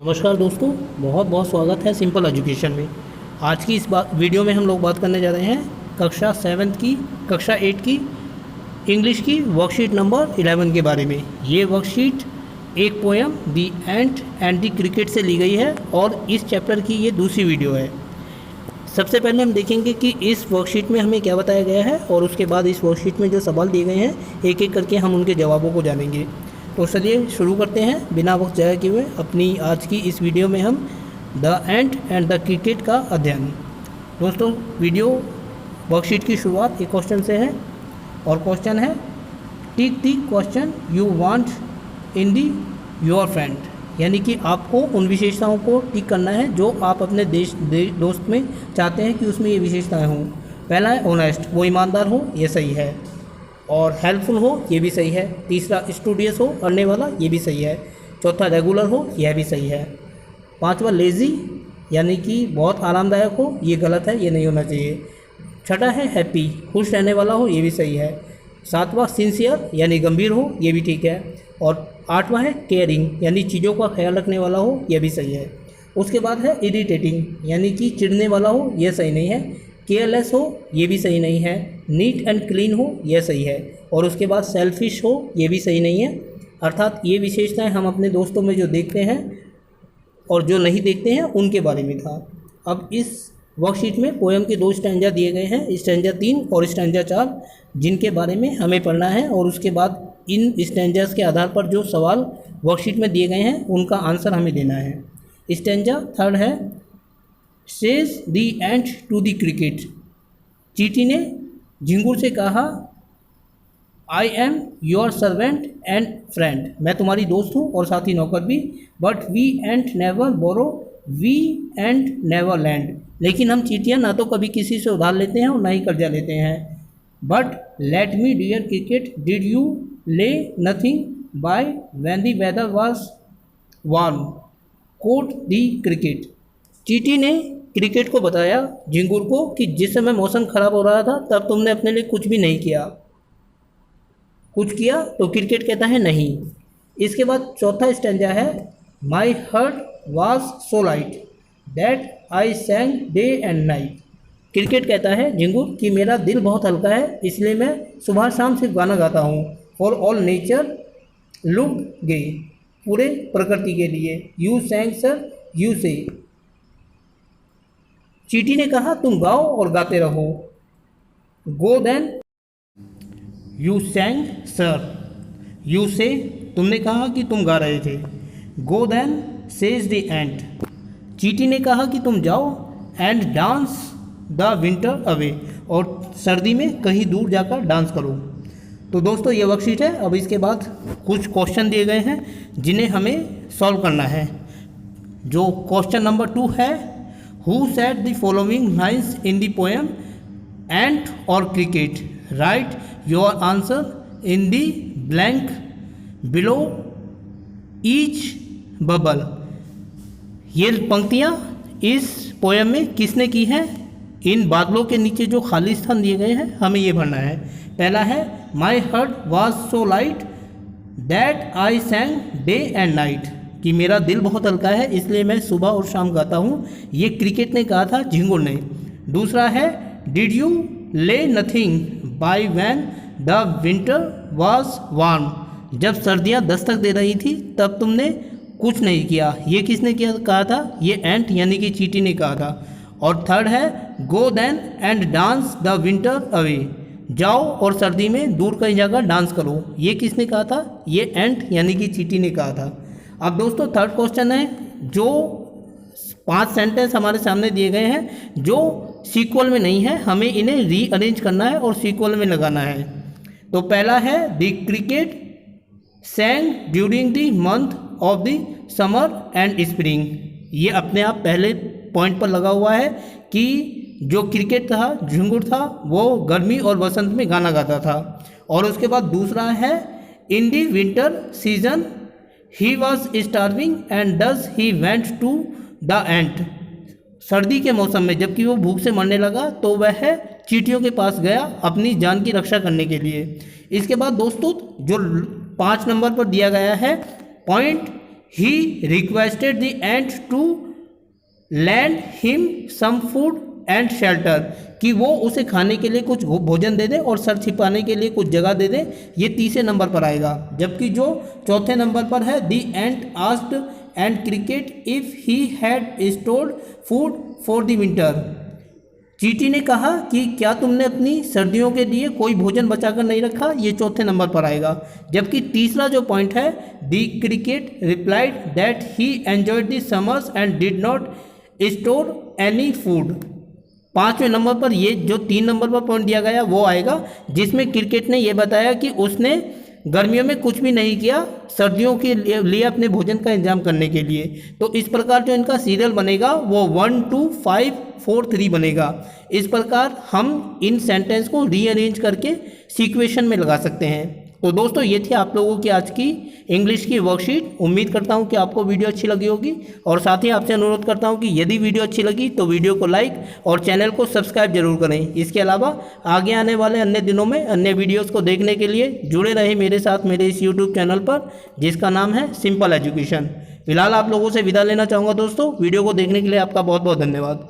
नमस्कार दोस्तों, बहुत बहुत स्वागत है सिंपल एजुकेशन में। आज की इस वीडियो में हम लोग बात करने जा रहे हैं कक्षा 8 की इंग्लिश की वर्कशीट नंबर 11 के बारे में। ये वर्कशीट एक poem the ant and the cricket से ली गई है और इस चैप्टर की ये दूसरी वीडियो है। सबसे पहले हम देखेंगे कि इस वर्कशीट में हमें क्या बताया गया है और उसके बाद इस वर्कशीट में जो सवाल दिए गए हैं एक एक करके हम उनके जवाबों को जानेंगे। तो चलिए शुरू करते हैं बिना वक्त ज़ाया किए हुए अपनी आज की इस वीडियो में हम the ant and the cricket का अध्ययन। दोस्तों, वीडियो वर्कशीट की शुरुआत एक क्वेश्चन से है और क्वेश्चन है tick the question you want in the your friend, यानी कि आपको उन विशेषताओं को टिक करना है जो आप अपने दोस्त में चाहते हैं कि उसमें ये विशेषताएं हों। पहला है ऑनेस्ट, वो ईमानदार हो, ये सही है। और हेल्पफुल हो, ये भी सही है। तीसरा स्टूडियस हो, पढ़ने वाला, ये भी सही है। चौथा रेगुलर हो, यह भी सही है। पांचवा लेज़ी, यानी कि बहुत आरामदायक हो, ये गलत है, ये नहीं होना चाहिए। छठा है हैप्पी, खुश रहने वाला हो, ये भी सही है। सातवां सिंसियर, यानी गंभीर हो, ये भी ठीक है। और आठवां है केयरिंग, यानी चीज़ों का ख्याल रखने वाला हो, यह भी सही है। उसके बाद है इरिटेटिंग, यानी कि चिढ़ने वाला हो, यह सही नहीं है। केयरलेस हो, ये भी सही नहीं है। नीट एंड क्लीन हो, यह सही है। और उसके बाद सेल्फिश हो, ये भी सही नहीं है। अर्थात ये विशेषताएं हम अपने दोस्तों में जो देखते हैं और जो नहीं देखते हैं उनके बारे में था। अब इस वर्कशीट में पोएम के 2 स्टैंजा दिए गए हैं, स्टैंजा 3 और स्टैंजा 4, जिनके बारे में हमें पढ़ना है और उसके बाद इन स्टैंजास के आधार पर जो सवाल वर्कशीट में दिए गए हैं उनका आंसर हमें देना है। स्टैंजा 3 है says the ant to the cricket, चींटी ने झिंगुर से कहा I am your servant and friend, मैं तुम्हारी दोस्त हूँ और साथ ही नौकर भी। But we ant never borrow, we ant never lend, लेकिन हम चींटियाँ ना तो कभी किसी से उधार लेते हैं और ना ही कर्जा लेते हैं। But let me dear cricket, did you lay nothing by when the weather was warm, quote the cricket, चींटी ने क्रिकेट को बताया झिंगुर को कि जिस समय मौसम खराब हो रहा था तब तुमने अपने लिए कुछ भी नहीं किया। कुछ किया तो क्रिकेट कहता है नहीं। इसके बाद चौथा स्टैंजा है my heart was so light that I सैंग day and night, cricket कहता है झिंगुर कि मेरा दिल बहुत हल्का है इसलिए मैं सुबह शाम सिर्फ गाना गाता हूँ। फॉर ऑल नेचर लुक गे, पूरे प्रकृति के लिए। यू सैंग सर, यू से, चींटी ने कहा तुम गाओ और गाते रहो। Go then, you sang sir, you say, तुमने कहा कि तुम गा रहे थे। Go then says the ant, चींटी ने कहा कि तुम जाओ। And dance the winter away, और सर्दी में कहीं दूर जाकर डांस करो। तो दोस्तों ये वर्कशीट है। अब इसके बाद कुछ क्वेश्चन दिए गए हैं जिन्हें हमें सॉल्व करना है। जो क्वेश्चन नंबर 2 है Who said the following lines in the poem Ant or Cricket? Write your answer in the blank below each bubble. ये पंक्तियाँ इस पोएम में किसने की हैं? इन बादलों के नीचे जो खाली स्थान दिए गए हैं हमें ये भरना है। पहला है My heart was so light that I sang day and night, कि मेरा दिल बहुत हल्का है इसलिए मैं सुबह और शाम गाता हूँ, ये क्रिकेट ने कहा था झिंगुर ने। दूसरा है did you lay nothing by when the winter was warm, जब सर्दियाँ दस्तक दे रही थी तब तुमने कुछ नहीं किया, ये किसने किया कहा था? ये एंट यानी कि चींटी ने कहा था। और थर्ड है go then and dance the winter away, जाओ और सर्दी में दूर कहीं जाकर डांस करो, ये किसने कहा था? ये एंट यानी कि चींटी ने कहा था। अब दोस्तों थर्ड क्वेश्चन है, जो 5 सेंटेंस हमारे सामने दिए गए हैं जो सीक्वल में नहीं है, हमें इन्हें रीअरेंज करना है और सीक्वल में लगाना है। तो पहला है the cricket सैंग during the month of the summer and spring, ये अपने आप पहले पॉइंट पर लगा हुआ है कि जो क्रिकेट था, झिंगुर था, वो गर्मी और बसंत में गाना गाता था। और उसके बाद दूसरा है in the winter season he was starving and does he went to the ant, सर्दी के मौसम में जबकि वो भूख से मरने लगा तो वह चींटियों के पास गया अपनी जान की रक्षा करने के लिए। इसके बाद दोस्तों जो 5 नंबर पर दिया गया है पॉइंट ही requested the ant to lend him some food and shelter, कि वो उसे खाने के लिए कुछ भोजन दे दे और सर छिपाने के लिए कुछ जगह दे दे। ये तीसरे नंबर पर आएगा। जबकि जो चौथे नंबर पर है, the ant asked and cricket if he had stored food for the winter, चींटी ने कहा कि क्या तुमने अपनी सर्दियों के लिए कोई भोजन बचाकर नहीं रखा। ये चौथे नंबर पर आएगा। जबकि तीसरा जो पॉइंट है, the cricket replied that he enjoyed the summers and did not store any food, पाँचवें नंबर पर ये जो 3 नंबर पर पॉइंट दिया गया वो आएगा, जिसमें क्रिकेट ने यह बताया कि उसने गर्मियों में कुछ भी नहीं किया सर्दियों के लिए अपने भोजन का इंतजाम करने के लिए। तो इस प्रकार जो इनका सीरियल बनेगा वो 1 2 5 4 3 बनेगा। इस प्रकार हम इन सेंटेंस को रीअरेंज करके सिक्वेशन में लगा सकते हैं। तो दोस्तों ये थी आप लोगों की आज की इंग्लिश की वर्कशीट। उम्मीद करता हूँ कि आपको वीडियो अच्छी लगी होगी, और साथ ही आपसे अनुरोध करता हूँ कि यदि वीडियो अच्छी लगी तो वीडियो को लाइक और चैनल को सब्सक्राइब जरूर करें। इसके अलावा आगे आने वाले अन्य दिनों में अन्य वीडियोस को देखने के लिए जुड़े रहे मेरे साथ मेरे इस यूट्यूब चैनल पर, जिसका नाम है सिंपल एजुकेशन। फिलहाल आप लोगों से विदा लेना चाहूँगा दोस्तों। वीडियो को देखने के लिए आपका बहुत बहुत धन्यवाद।